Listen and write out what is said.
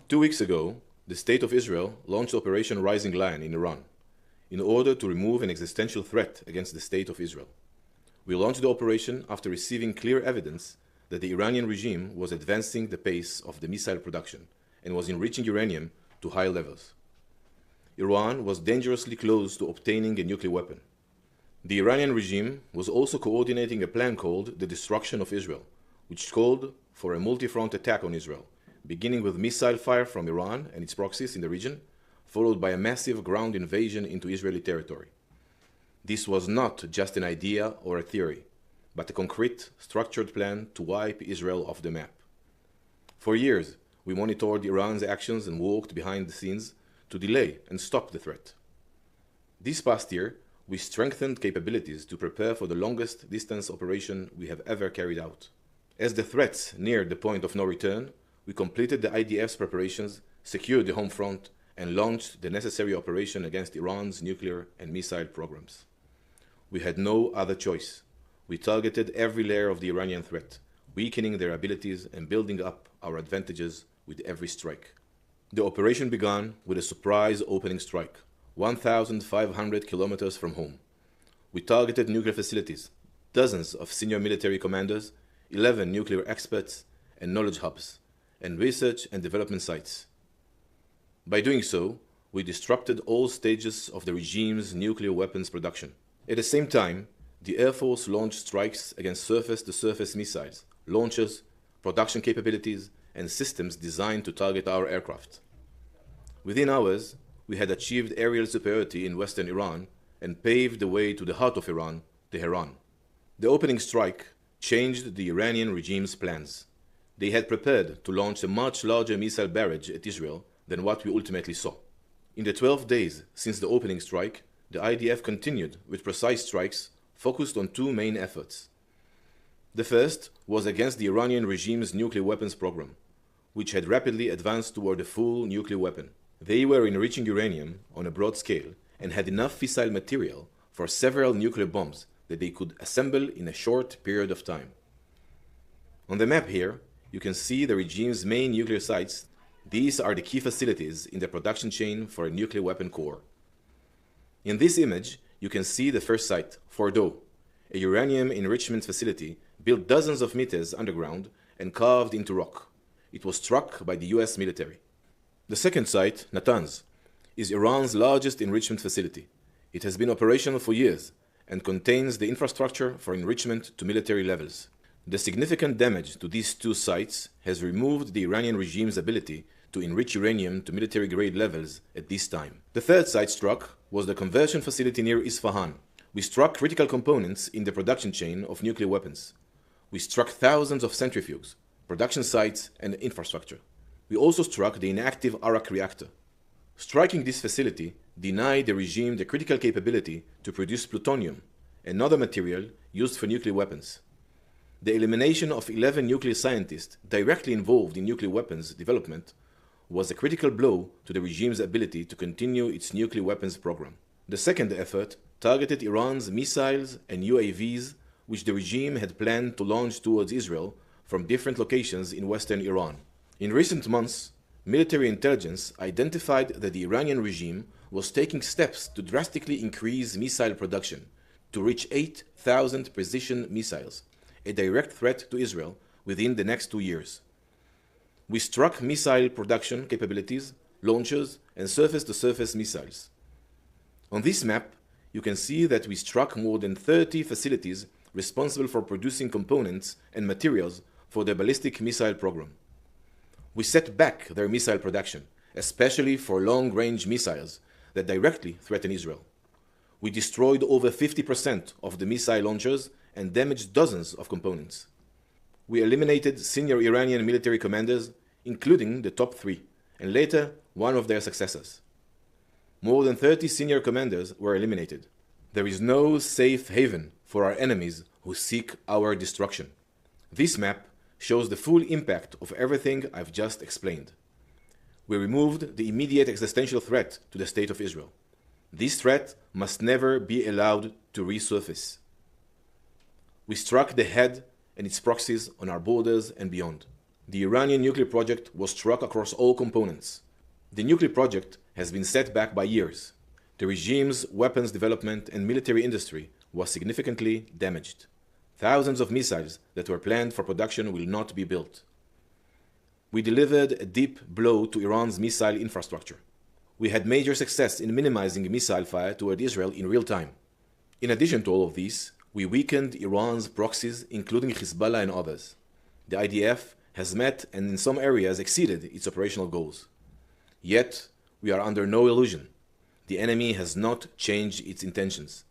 2 weeks ago, the State of Israel launched Operation Rising Lion in Iran in order to remove an existential threat against the State of Israel. We launched the operation after receiving clear evidence that the Iranian regime was advancing the pace of the missile production and was enriching uranium to high levels. Iran was dangerously close to obtaining a nuclear weapon. The Iranian regime was also coordinating a plan called the Destruction of Israel, which called for a multi-front attack on Israel, beginning with missile fire from Iran and its proxies in the region, followed by a massive ground invasion into Israeli territory. This was not just an idea or a theory, but a concrete, structured plan to wipe Israel off the map. For years, we monitored Iran's actions and worked behind the scenes to delay and stop the threat. This past year, we strengthened capabilities to prepare for the longest distance operation we have ever carried out. As the threats neared the point of no return, we completed the IDF's preparations, secured the home front, and launched the necessary operation against Iran's nuclear and missile programs. We had no other choice. We targeted every layer of the Iranian threat, weakening their abilities and building up our advantages with every strike. The operation began with a surprise opening strike, 1,500 kilometers from home. We targeted nuclear facilities, dozens of senior military commanders, 11 nuclear experts and knowledge hubs, and research and development sites. By doing so, we disrupted all stages of the regime's nuclear weapons production. At the same time, the Air Force launched strikes against surface-to-surface missiles, launchers, production capabilities, and systems designed to target our aircraft. Within hours, we had achieved aerial superiority in western Iran and paved the way to the heart of Iran, Tehran. The opening strike changed the Iranian regime's plans. They had prepared to launch a much larger missile barrage at Israel than what we ultimately saw. In the 12 days since the opening strike, the IDF continued with precise strikes focused on two main efforts. The first was against the Iranian regime's nuclear weapons program, which had rapidly advanced toward a full nuclear weapon. They were enriching uranium on a broad scale and had enough fissile material for several nuclear bombs that they could assemble in a short period of time. On the map here, you can see the regime's main nuclear sites. These are the key facilities in the production chain for a nuclear weapon core. In this image, you can see the first site, Fordo, a uranium enrichment facility built dozens of meters underground and carved into rock. It was struck by the US military. The second site, Natanz, is Iran's largest enrichment facility. It has been operational for years and contains the infrastructure for enrichment to military levels. The significant damage to these two sites has removed the Iranian regime's ability to enrich uranium to military-grade levels at this time. The third site struck was the conversion facility near Isfahan. We struck critical components in the production chain of nuclear weapons. We struck thousands of centrifuges, production sites, and infrastructure. We also struck the inactive Arak reactor. Striking this facility denied the regime the critical capability to produce plutonium, another material used for nuclear weapons. The elimination of 11 nuclear scientists directly involved in nuclear weapons development was a critical blow to the regime's ability to continue its nuclear weapons program. The second effort targeted Iran's missiles and UAVs, which the regime had planned to launch towards Israel from different locations in western Iran. In recent months, military intelligence identified that the Iranian regime was taking steps to drastically increase missile production to reach 8,000 precision missiles, a direct threat to Israel within the next 2 years. We struck missile production capabilities, launchers, and surface-to-surface missiles. On this map, you can see that we struck more than 30 facilities responsible for producing components and materials for the ballistic missile program. We set back their missile production, especially for long-range missiles that directly threaten Israel. We destroyed over 50% of the missile launchers and damaged dozens of components. We eliminated senior Iranian military commanders, including the top 3, and later one of their successors. More than 30 senior commanders were eliminated. There is no safe haven for our enemies who seek our destruction. This map shows the full impact of everything I've just explained. We removed the immediate existential threat to the State of Israel. This threat must never be allowed to resurface. We struck the head and its proxies on our borders and beyond. The Iranian nuclear project was struck across all components. The nuclear project has been set back by years. The regime's weapons development and military industry was significantly damaged. Thousands of missiles that were planned for production will not be built. We delivered a deep blow to Iran's missile infrastructure. We had major success in minimizing missile fire toward Israel in real time. In addition to all of these, we weakened Iran's proxies, including Hezbollah and others. The IDF has met and in some areas exceeded its operational goals. Yet, we are under no illusion. The enemy has not changed its intentions.